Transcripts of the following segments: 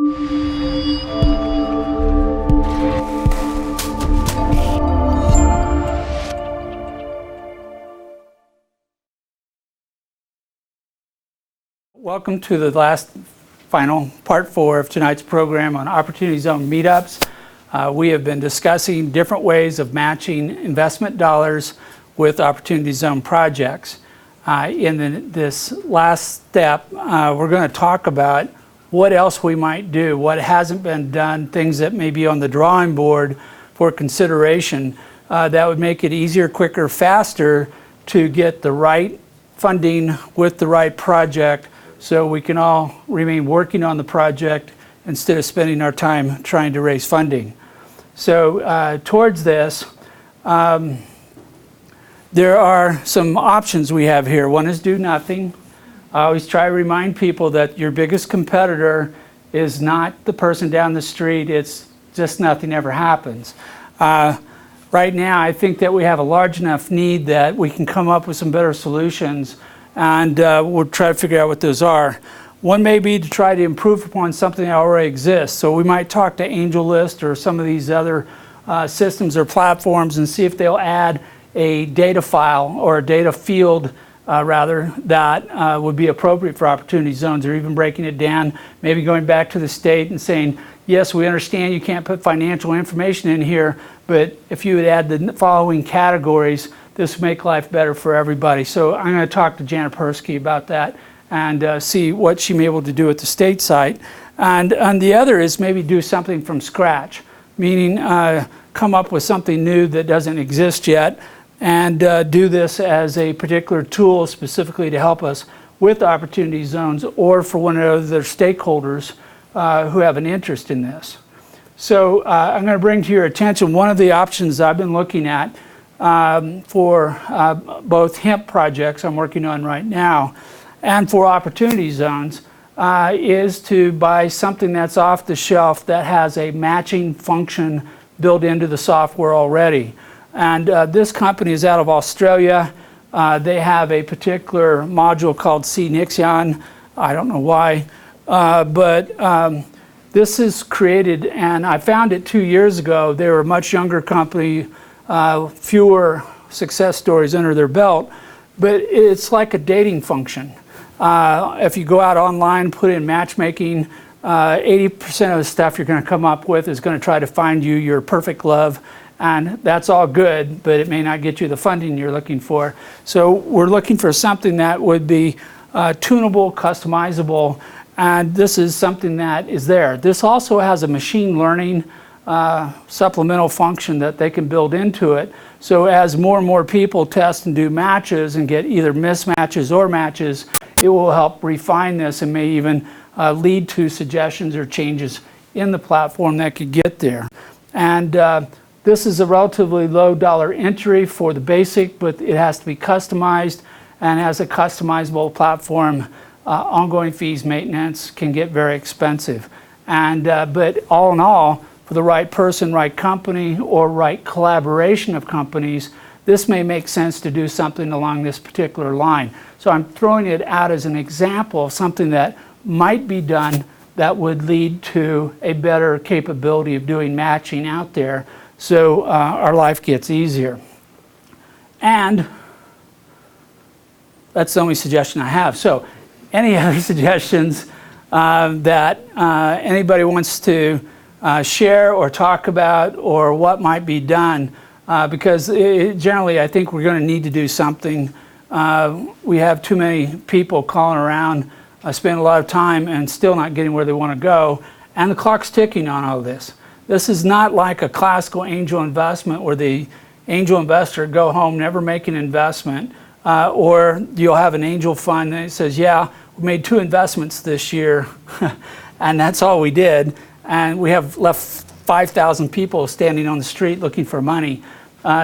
Welcome to the final part 4 of tonight's program on Opportunity Zone Meetups. We have been discussing different ways of matching investment dollars with Opportunity Zone projects. In this last step, we're going to talk about what else we might do, what hasn't been done, things that may be on the drawing board for consideration that would make it easier, quicker, faster to get the right funding with the right project, so we can all remain working on the project instead of spending our time trying to raise funding. So towards this, there are some options we have here. One is do nothing. I always try to remind people that your biggest competitor is not the person down the street. It's just nothing ever happens. Right now, I think that we have a large enough need that we can come up with some better solutions, and we'll try to figure out what those are. One may be to try to improve upon something that already exists. So we might talk to AngelList or some of these other systems or platforms and see if they'll add a data file or a data field rather that would be appropriate for Opportunity Zones, or even breaking it down, maybe going back to the state and saying, yes, we understand you can't put financial information in here, but if you would add the following categories, this would make life better for everybody. So I'm going to talk to Janet Persky about that and see what she may be able to do at the state site. And the other is maybe do something from scratch, meaning come up with something new that doesn't exist yet, and do this as a particular tool specifically to help us with Opportunity Zones or for one of their stakeholders who have an interest in this. So I'm going to bring to your attention one of the options I've been looking at for both hemp projects I'm working on right now and for Opportunity Zones is to buy something that's off the shelf that has a matching function built into the software already. And this company is out of Australia. They have a particular module called C-Nixion. I don't know why, but this is created, and I found it 2 years ago. They were a much younger company, fewer success stories under their belt, but it's like a dating function. If you go out online, put in matchmaking, 80% of the stuff you're going to come up with is going to try to find you your perfect love, and that's all good, but it may not get you the funding you're looking for. So we're looking for something that would be tunable, customizable, and this is something that is there. This also has a machine learning supplemental function that they can build into it. So as more and more people test and do matches and get either mismatches or matches, it will help refine this and may even lead to suggestions or changes in the platform that could get there. And this is a relatively low dollar entry for the basic, but it has to be customized, and as a customizable platform, ongoing fees, maintenance can get very expensive. And but all in all, for the right person, right company, or right collaboration of companies, this may make sense to do something along this particular line. So I'm throwing it out as an example of something that might be done that would lead to a better capability of doing matching out there, so our life gets easier. And that's the only suggestion I have. So any other suggestions that anybody wants to share or talk about, or what might be done, because generally I think we're going to need to do something. We have too many people calling around, spending a lot of time and still not getting where they want to go, and the clock's ticking on all this. This is not like a classical angel investment where the angel investor go home, never make an investment, or you'll have an angel fund that says, yeah, we made 2 investments this year, and that's all we did. And we have left 5,000 people standing on the street looking for money.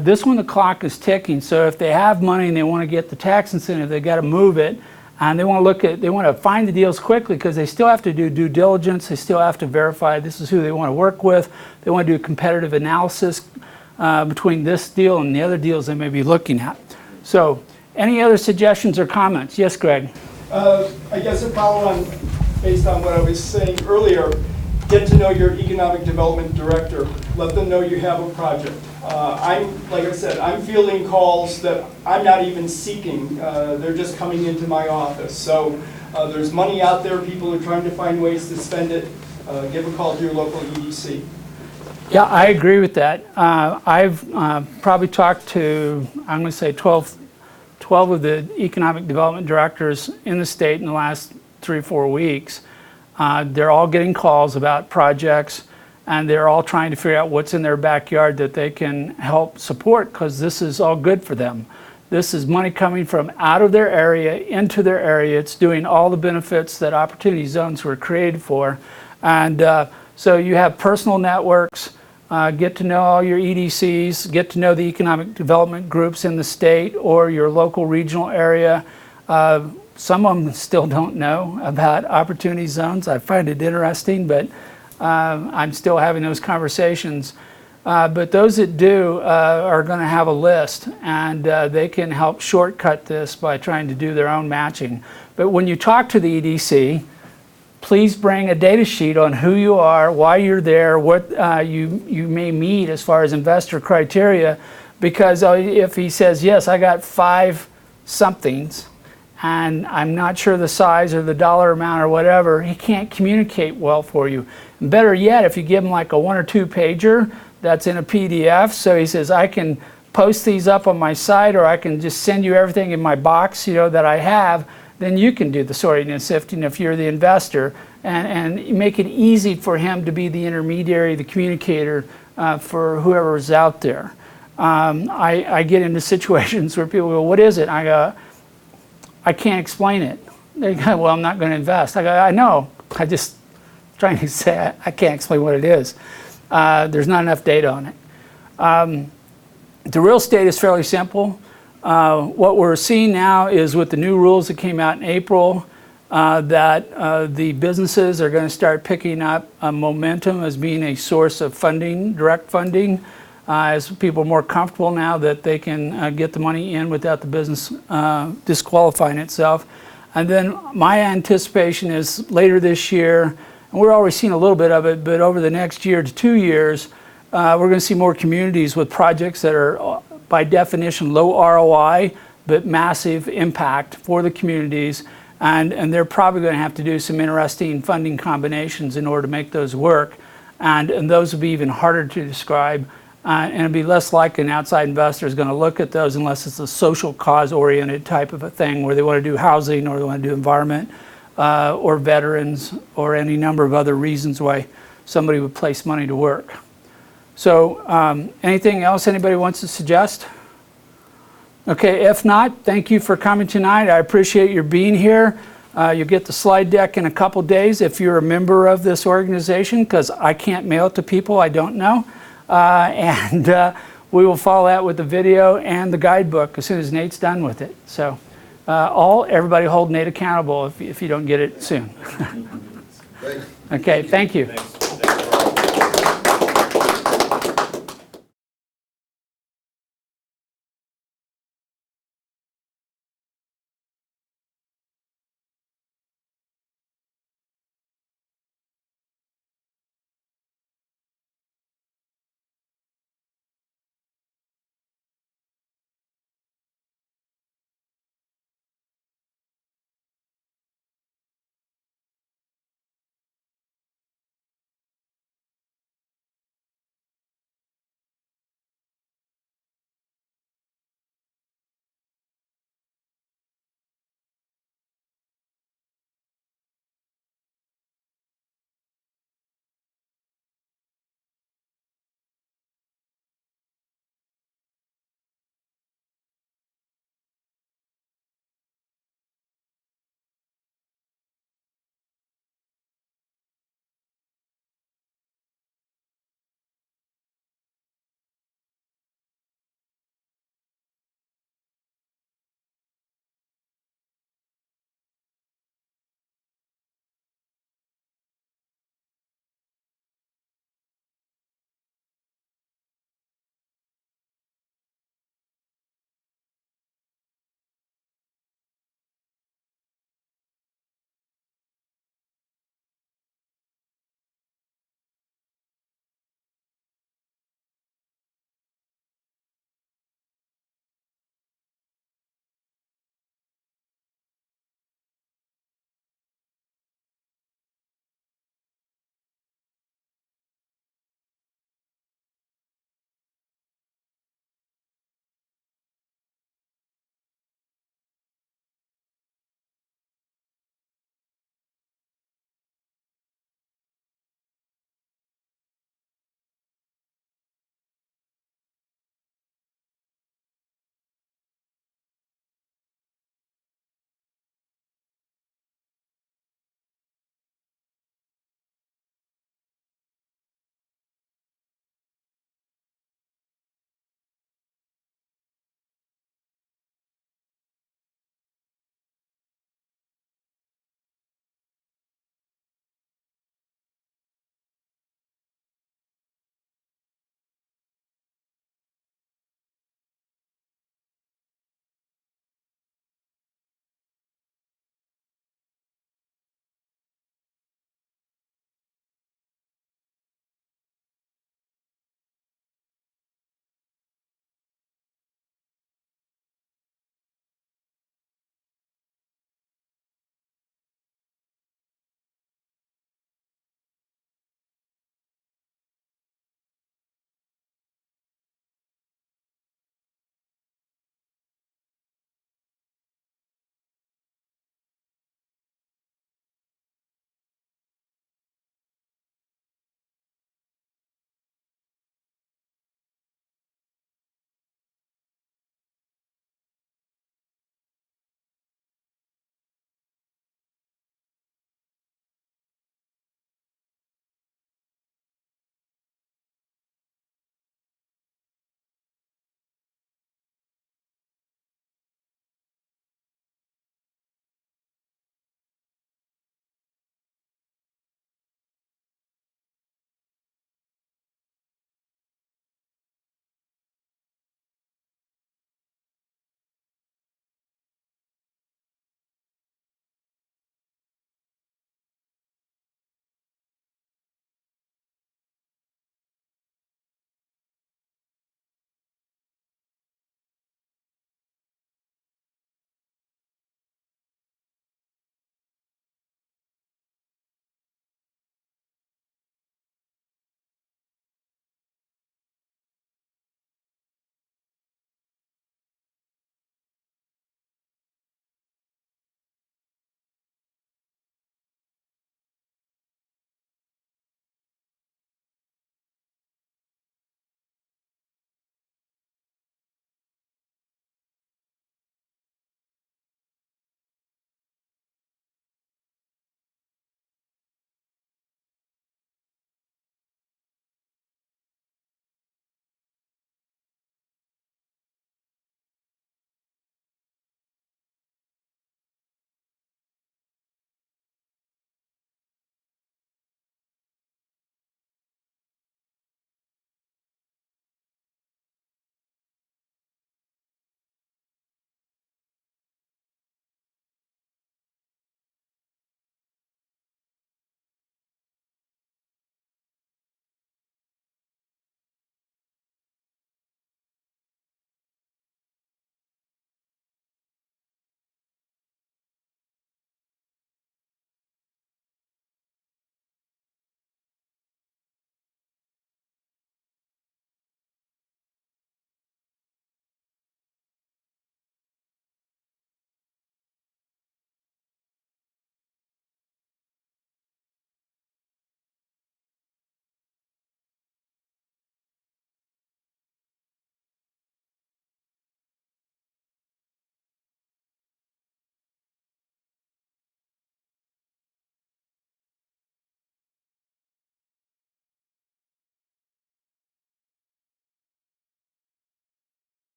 This one, the clock is ticking. So if they have money and they want to get the tax incentive, they got to move it. And they want to look at, they want to find the deals quickly because they still have to do due diligence. They still have to verify this is who they want to work with. They want to do a competitive analysis between this deal and the other deals they may be looking at. So any other suggestions or comments? Yes, Greg. I guess a follow on based on what I was saying earlier get to know your economic development director. Let them know you have a project. Like I said, I'm fielding calls that I'm not even seeking. They're just coming into my office. So there's money out there. People are trying to find ways to spend it. Give a call to your local EDC. Yeah, I agree with that. I've probably talked to, I'm going to say 12 of the economic development directors in the state in the last 3 or 4 weeks. They're all getting calls about projects, and they're all trying to figure out what's in their backyard that they can help support, because this is all good for them. This is money coming from out of their area into their area. It's doing all the benefits that Opportunity Zones were created for. And so you have personal networks, get to know all your EDCs, get to know the economic development groups in the state or your local regional area. Some of them still don't know about Opportunity Zones. I find it interesting, but I'm still having those conversations. But those that do are going to have a list, and they can help shortcut this by trying to do their own matching. But when you talk to the EDC, please bring a data sheet on who you are, why you're there, what you may meet as far as investor criteria, because if he says, yes, I got 5 somethings, and I'm not sure the size or the dollar amount or whatever, he can't communicate well for you. And better yet, if you give him like a 1 or 2 pager that's in a PDF, so he says, I can post these up on my site, or I can just send you everything in my box, that I have, then you can do the sorting and sifting if you're the investor, and make it easy for him to be the intermediary, the communicator for whoever's out there. I get into situations where people go, what is it? I go, I can't explain it. They go, well, I'm not going to invest. I go, I know. I just trying to say I can't explain what it is. There's not enough data on it. The real estate is fairly simple. What we're seeing now is with the new rules that came out in April, that the businesses are going to start picking up momentum as being a source of funding, direct funding, as people are more comfortable now that they can get the money in without the business disqualifying itself. And then my anticipation is later this year, and we're already seeing a little bit of it, but over the next year to 2 years, we're going to see more communities with projects that are by definition low ROI, but massive impact for the communities. And they're probably going to have to do some interesting funding combinations in order to make those work. And those will be even harder to describe. And it'll be less likely an outside investor is going to look at those unless it's a social cause-oriented type of a thing where they want to do housing or they want to do environment or veterans or any number of other reasons why somebody would place money to work. So anything else anybody wants to suggest? Okay, if not, thank you for coming tonight. I appreciate your being here. You'll get the slide deck in a couple days if you're a member of this organization, because I can't mail it to people I don't know. We will follow that with the video and the guidebook as soon as Nate's done with it. So everybody hold Nate accountable if you don't get it soon. Okay, thank you.